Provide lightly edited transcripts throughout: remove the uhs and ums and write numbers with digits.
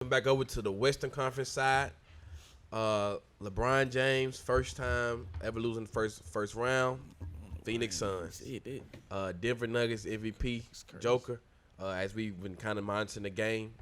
Back over to the Western Conference side. LeBron James, first time ever losing the first round. Phoenix Suns. Denver Nuggets MVP, Joker. As we've been kind of monitoring the game,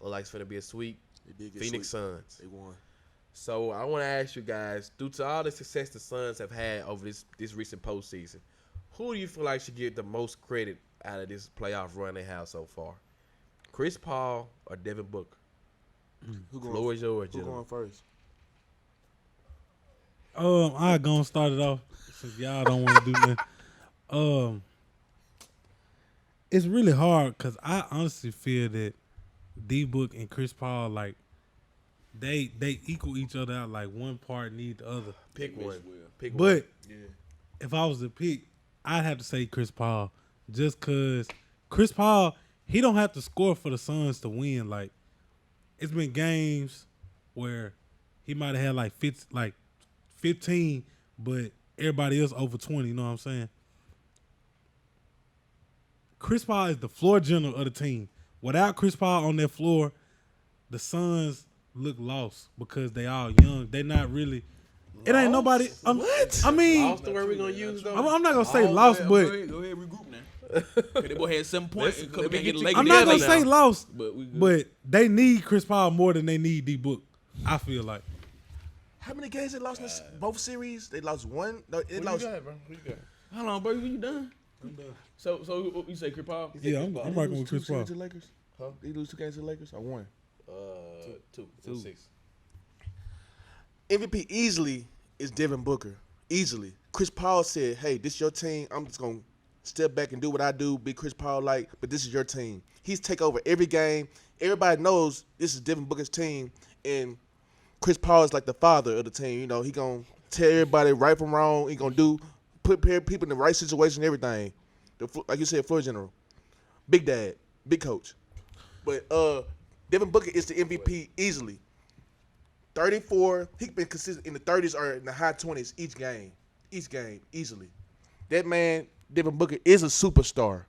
look like it's going to be a sweep. Phoenix Suns. They won. So I want to ask you guys, due to all the success the Suns have had over this recent postseason, who do you feel like should get the most credit out of this playoff run they have so far? Chris Paul or Devin Booker? Floor is yours, Who going first? I gonna start it off since y'all don't want to do nothing. It's really hard because I honestly feel that D-Book and Chris Paul, like, they equal each other out. Like, one part need the other. Pick one. But if I was to pick, I'd have to say Chris Paul, just because Chris Paul, he don't have to score for the Suns to win. Like, it's been games where he might have had like 15, but everybody else over 20. You know what I'm saying? Chris Paul is the floor general of the team. Without Chris Paul on their floor, the Suns look lost because they all young. They not really. It ain't nobody. What? I mean, lost the word we gonna use though. I'm not gonna say lost, but Go ahead, regroup now. They boy had 7 points. I'm not gonna say lost, but but they need Chris Paul more than they need D-Book. I feel like. How many games they lost in both series? They lost one. No, What lost. you got, bro? What you got? Hold on, bro. You done? I'm done. So you say Chris Paul? Yeah, I'm rocking with Chris Paul. To the Lakers? Huh? They lose 2 games to the Lakers? Or one? Two. 6. MVP easily is Devin Booker. Easily. Chris Paul said, hey, this is your team. I'm just going to step back and do what I do, be Chris Paul-like, but this is your team. He's take over every game. Everybody knows this is Devin Booker's team, and Chris Paul is like the father of the team. You know, he going to tell everybody right from wrong. He going to put people in the right situation and everything. Like you said, floor general. Big dad. Big coach. But Devin Booker is the MVP easily. 34. He's been consistent in the 30s or in the high 20s each game. Easily. That man, Devin Booker, is a superstar.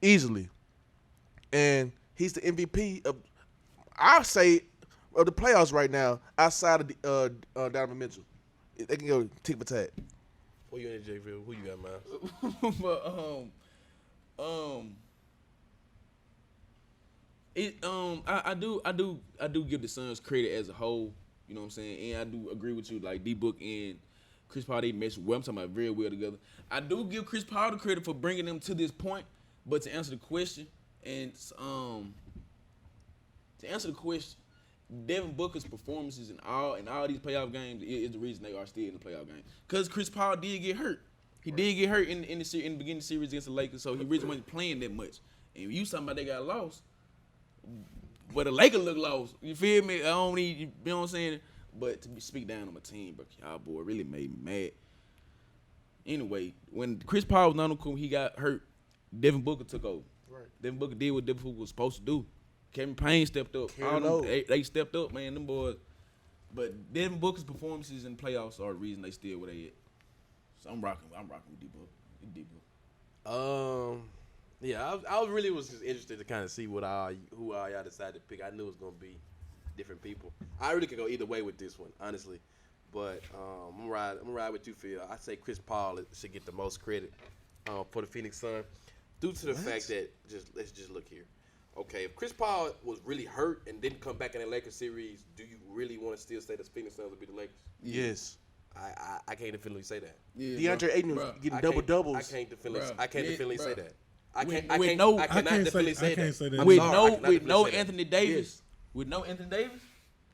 Easily. And he's the MVP of, I'll say, of the playoffs right now, outside of Donovan Mitchell. They can go tick for tat. Who you in the J-Ville? Who you got, Miles? But I do give the Suns credit as a whole. You know what I'm saying? And I do agree with you, like D-Book and Chris Paul, they mesh well. I'm talking about very well together. I do give Chris Paul the credit for bringing them to this point, but to answer the question, Devin Booker's performances in all these playoff games is the reason they are still in the playoff game. Because Chris Paul did get hurt. He did get hurt in the beginning of the series against the Lakers, so he really wasn't playing that much. And you talking about they got lost, but the Lakers look lost. You feel me? I don't need, you know what I'm saying? But to speak down on my team, but y'all boy really made me mad. Anyway, when Chris Paul was on the court, he got hurt. Devin Booker took over. Right. Devin Booker did what Devin Booker was supposed to do. Kevin Payne stepped up. They stepped up, man. Them boys. But Devin Booker's performances in the playoffs are the reason they still where they at. So I'm rocking with D-Book. Yeah, I really was just interested to kind of see who all y'all decided to pick. I knew it was gonna be different people. I really could go either way with this one, honestly. But I'm gonna ride with you, Phil. I say Chris Paul should get the most credit for the Phoenix Suns due to the fact that let's just look here. Okay, if Chris Paul was really hurt and didn't come back in the Lakers series, do you really want to still say the Phoenix Suns would be the Lakers? Yes. I can't definitively say that. Yeah, DeAndre Ayton was getting double doubles. I can't definitively say that. I With cannot definitely say I can't say that. With I'm no sorry, I cannot definitely say that. Anthony Davis. With no Anthony Davis?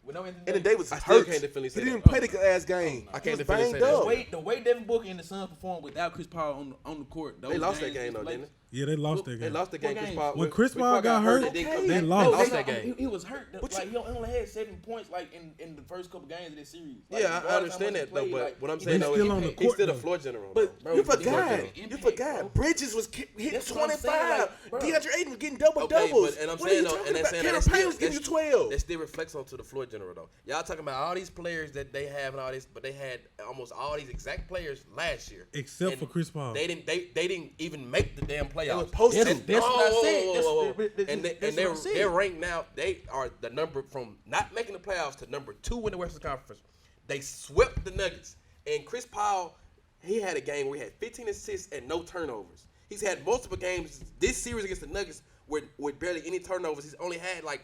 Anthony Davis I still hurt. can't definitely say He didn't that. play the last game. I can't He was definitely say banged that. up. The way Devin Booker and the Suns performed without Chris Paul on the court, They lost that game though, didn't they? Yeah, they lost that They game. lost the game. What Chris game? Paul, When Chris Paul got hurt, they they lost. that game. He was hurt. He only had 7 points like in the first couple games of this series. Like, Yeah, I understand that though, but what I'm saying though, still on the he's court, still a though. floor general. But bro. you He's a floor general. forgot. You forgot. Bridges was hitting That's what I'm saying, 25. like, bro. DeAndre Ayton was getting double Okay, doubles. but, and I'm What saying are you though, talking and about? saying Kevin that Payne was getting you 12. That still reflects onto the floor general though. Y'all talking about all these players that they have and all this, but they had almost all these exact players last year, Except And for Chris Paul. They didn't even make the damn playoffs. playoffs. postseason. That's what I said. They're ranked now. They are the number from not making the playoffs to number 2 in the Western Conference. They swept the Nuggets. And Chris Paul, he had a game where he had 15 assists and no turnovers. He's had multiple games this series against the Nuggets with barely any turnovers. He's only had like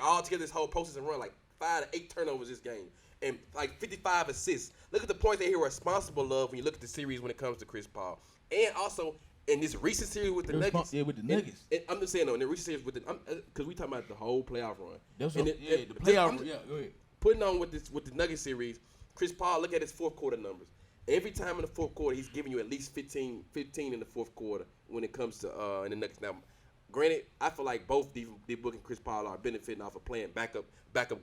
all together this whole postseason run, like 5 to 8 turnovers this game. And like 55 assists. Look at the points that he was responsible of when you look at the series when it comes to Chris Paul. And also in this recent series with the Nuggets. Yeah, with the Nuggets. And I'm just saying though, in the recent series with the, because we talking about the whole playoff run. That's and what, the playoff run. Yeah, go ahead. Putting on with the Nuggets series, Chris Paul, look at his fourth quarter numbers. Every time in the fourth quarter, he's giving you at least 15 in the fourth quarter when it comes to in the Nuggets. Now, granted, I feel like both D-Book and Chris Paul are benefiting off of playing backup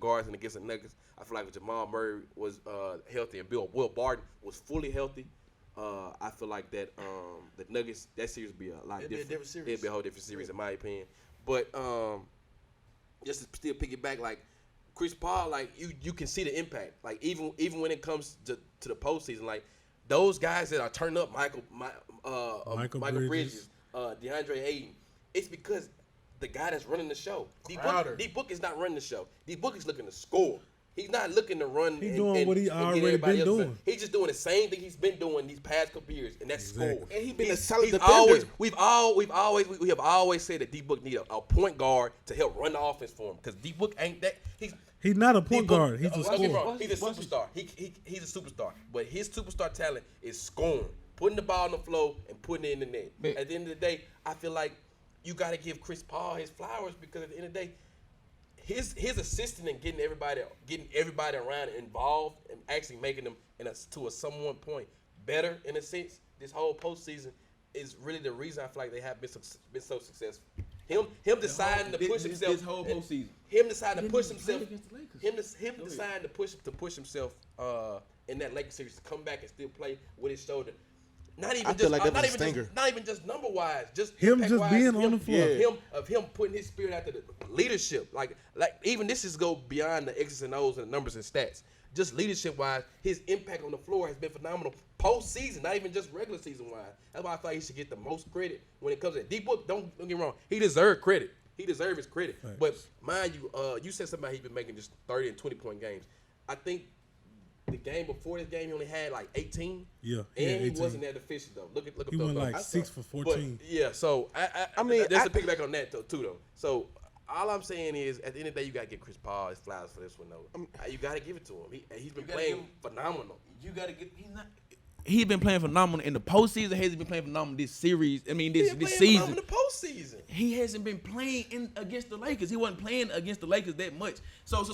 guards and against the Nuggets. I feel like if Jamal Murray was healthy and Will Barton was fully healthy, I feel like that the Nuggets, that series would be a lot different. It'd be a whole different series in my opinion. But just to still pick it back, like Chris Paul, like you can see the impact. Like even when it comes to the postseason, like those guys that are turning up, Michael Bridges, DeAndre Ayton, it's because the guy that's running the show. D-Book is not running the show. D-Book is looking to score. He's not looking to run. He's doing what he already been doing. He's just doing the same thing he's been doing these past couple years, and that's score. And he's been a solid defender. We have always said that D-Book need a point guard to help run the offense for him because D-Book ain't that. He's not a point guard. He's a scorer. He's a superstar. He's a superstar. But his superstar talent is scoring, putting the ball on the floor and putting it in the net. Man. At the end of the day, I feel like you got to give Chris Paul his flowers because at the end of the day, his assisting and getting everybody around involved and actually making them to a somewhat point better in a sense. This whole postseason is really the reason I feel like they have been so successful. Him deciding to push himself. This whole postseason. Him deciding to push himself. Him deciding to push himself in that Lakers series to come back and still play with his shoulder. Not even just number wise, just him just wise, being on the floor. Him putting his spirit out to the leadership. Like even this is go beyond the X's and O's and the numbers and stats. Just leadership wise, his impact on the floor has been phenomenal postseason, not even just regular season wise. That's why I feel like he should get the most credit when it comes to D-Book. Don't get me wrong, he deserves credit. He deserves his credit. Thanks. But mind you, you said something about he's been making just 30 and 20 point games. I think the game before this game, he only had like 18. Yeah, and he 18. wasn't that efficient though. Look at He went like 6 for 14. But, yeah, so I mean, there's a piggyback on that too though. So all I'm saying is, at the end of the day, you gotta give Chris Paul his flowers for this one though. You gotta give it to him. He's been playing phenomenal. You gotta get. He's been playing phenomenal in the postseason. Hasn't been playing phenomenal this series. I mean, this season. In the postseason. He hasn't been playing against the Lakers. He wasn't playing against the Lakers that much. So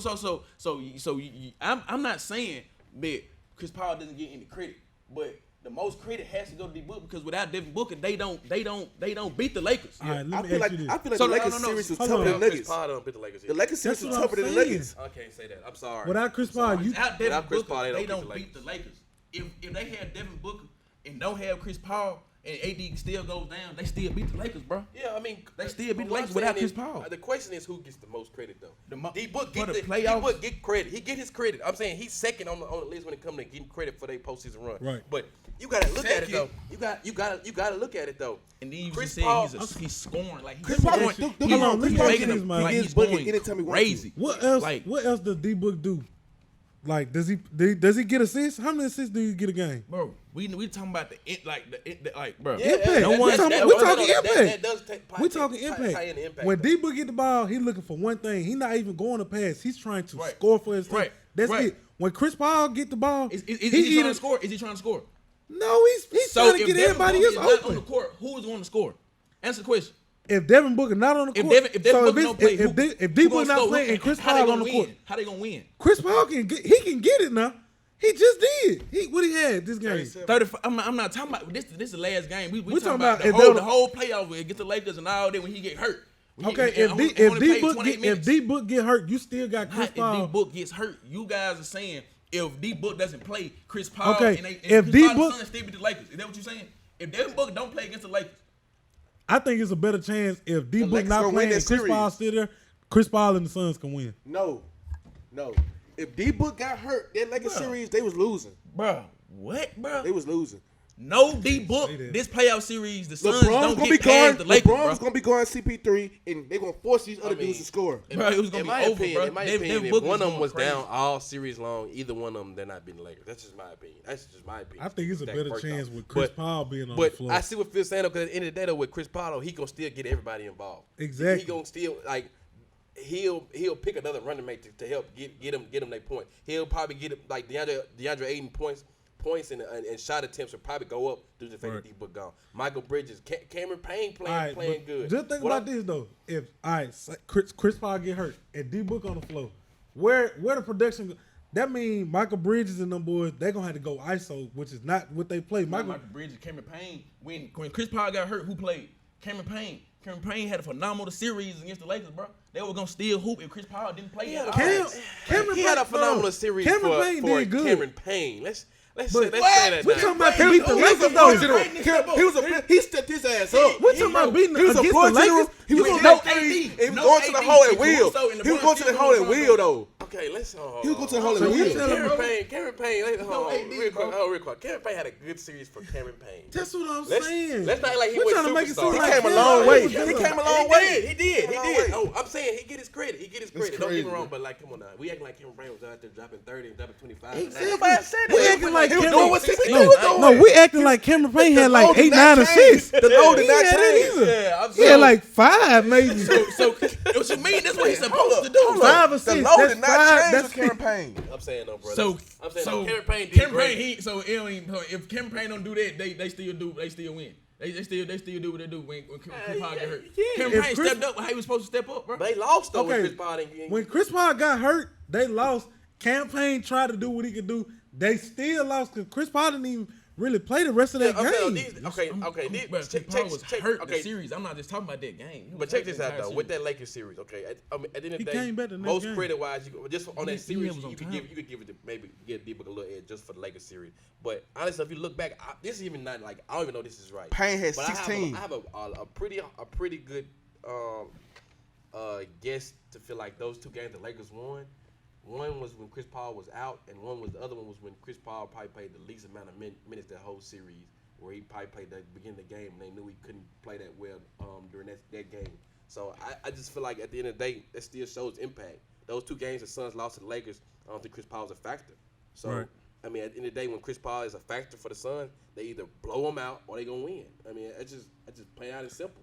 I'm not saying that Chris Paul doesn't get any credit, but the most credit has to go to D-Book because without Devin Booker, they don't beat the Lakers. All right, let I me feel ask like you this. I feel like So the no, Lakers no, series was hold tougher on. than the Chris Nuggets. Paul don't beat the Lakers. The Lakers series That's was what tougher I'm than the saying. Nuggets. I can't say that. I'm sorry. Without Chris Paul, Without Devin Chris Booker, Paul, they don't beat the Lakers. If they had Devin Booker and don't have Chris Paul and AD still goes down, they still beat the Lakers, bro. Yeah, I mean, They still beat the what Lakers I'm without saying Chris Paul. The question is who gets the most credit though. D-Book for get the playoffs? D-Book get credit. He get his credit. I'm saying he's second on the list when it comes to getting credit for their postseason run. Right. But you gotta look at it Second. though. You gotta look at it though. And then you Chris just Paul- said he's scoring like Chris Paul, scoring. don't Hold get on, me let's wrong, talk Chris to this, Paul man. he He's gets bucket going anytime he wants to. crazy. What else? Like- What else does D-Book do? Like, does he get assists? How many assists do you get a game? Bro, we talking about bro. Yeah, Impact. that- We're that- talking- that- we're that- talking that- impact. That does take We're talking tie in the impact. When though. D-Book get the ball, he looking for one thing. He not even going to pass. He's trying to Right. score for his team. Right. That's Right. it. When Chris Paul get the ball, Is he he trying either to score? Is he trying to score? No, he's trying to if get Devin everybody Booker else is not on the open. court, who is going to score? Answer the question. If Devin Booker not on the If court, Devin Booker don't play, if D-Book not playing and Chris how they Paul gonna on the win? court, How they gonna win? Chris Paul can get it now. He just did. What he had this game? 35. I'm not talking about this. This is the last game. We We talking talking about about the whole playoff against the Lakers and all that when he get hurt. Okay, He if D-Book get hurt, you still got Chris if Paul. D-Book gets hurt, you guys are saying if D-Book doesn't play, Chris Paul Okay, and if Chris Paul D-Book- and Suns still beat the Lakers. Is that what you're saying? If Devin Booker don't play against the Lakers, I think it's a better chance if D-Book Lakers not gonna win playing that and Chris series. Paul still there. Chris Paul and the Suns can win. No. If D-Book got hurt, that Lakers Bro. series, they was losing. bro, what, bro? They was losing. No D book. say that. This playoff series, the Suns LeBron's don't gonna be get past going. the Lakers, LeBron's bro. gonna be going CP3, and they're gonna force these other mean, dudes to score. Bro, it was gonna in be my over, opinion, bro. in my Their opinion, if book one of them going was crazy. down all series long, either one of them, they're not beating the Lakers. That's just my opinion. That's just my opinion. I think it's a That better first chance off. with Chris But- Paul being on the But floor. I see what Phil's saying though, because at the end of the day though, with Chris Paul, though, he gonna still get everybody involved. Exactly. He gonna still like he'll pick another running mate to help get them their point. He'll probably get like DeAndre Ayton points and shot attempts will probably go up due to the fact that D-Book gone. Michael Bridges, Cameron Payne playing but good. Just think What about this though. If say Chris Paul get hurt and D Book on the floor, where the production go, that means Michael Bridges and them boys, they gonna have to go ISO, which is not what they play. Michael Bridges, Cameron Payne. When Chris Paul got hurt, who played? Cameron Payne. Cameron Payne had a phenomenal series against the Lakers, bro. They were gonna steal hoop if Chris Paul didn't play at all. Cameron he had a Payne- phenomenal no, series Cameron Payne for did good. Cameron Payne. Let's But say that we now. talking about Payne- beat the he was Lakers a though. floor He stepped his ass up. We talking about beating He was a against floor the Lakers. general. He was with on no that three. AD, He was no going to the AD, hole at and will. Caruso and He was LeBron going to the still hole at going will though. Okay, let's He was going to the hole at will. Cameron Payne. Hold on, AD, real quick. bro. Real quick. Cameron Payne had a good series for Cameron Payne. That's what I'm Let's saying. not act like he We're was trying to make it superstar. seem He like came a Cameron long Payne way. was He good. came a long way. He did. Long way. Oh, I'm saying he get his credit. Don't get crazy, me wrong, bro. but like, come on now. We acting like Cameron Payne was out there dropping 30 and dropping 25. Nobody said We that. acting like He was Cameron- doing what CP3 was doing. No, we acting like Cameron Payne had like load did 8, not 9 change. assists. The load did He not had that change. either. Yeah, I'm He had like 5 maybe. So what you mean? That's what he's supposed to do. Hold up. 5 assists. The load That's did not 5. change That's with Cameron Payne. I'm saying no, bro. So I'm saying so no. Cameron Payne did Cameron great. Payne, so if Cameron Payne don't do that, they still win. They still do what they do when Chris Paul get hurt. yeah. Cameron If Payne Chris- stepped up how he was supposed to step up, bro. They lost though when Okay. Chris Paul didn't. When Chris Paul got hurt, they lost. Campaign tried to do what he could do. They still lost because Chris Paul didn't even really play the rest of that game. But Chris Paul was hurt the series. I'm not just talking about that game. He But was check hurt this the out entire though. series. With that Lakers series, okay. At the end of He the day, came back the next most game. credit wise, just on that He series, was on you could time. give it to maybe give D-Book a little edge just for the Lakers series. But honestly, if you look back, this is even not like I don't even know if this is right. Payne had But 16. I have a pretty good guess to feel like those 2 games the Lakers won. One was when Chris Paul was out, and the other one was when Chris Paul probably played the least amount of minutes that whole series, where he probably played the beginning of the game, and they knew he couldn't play that well during that game. So I just feel like at the end of the day, that still shows impact. Those 2 games the Suns lost to the Lakers, I don't think Chris Paul was a factor. So Right. I mean, at the end of the day, when Chris Paul is a factor for the Suns, they either blow him out or they gonna win. I mean, it's just plain out and simple.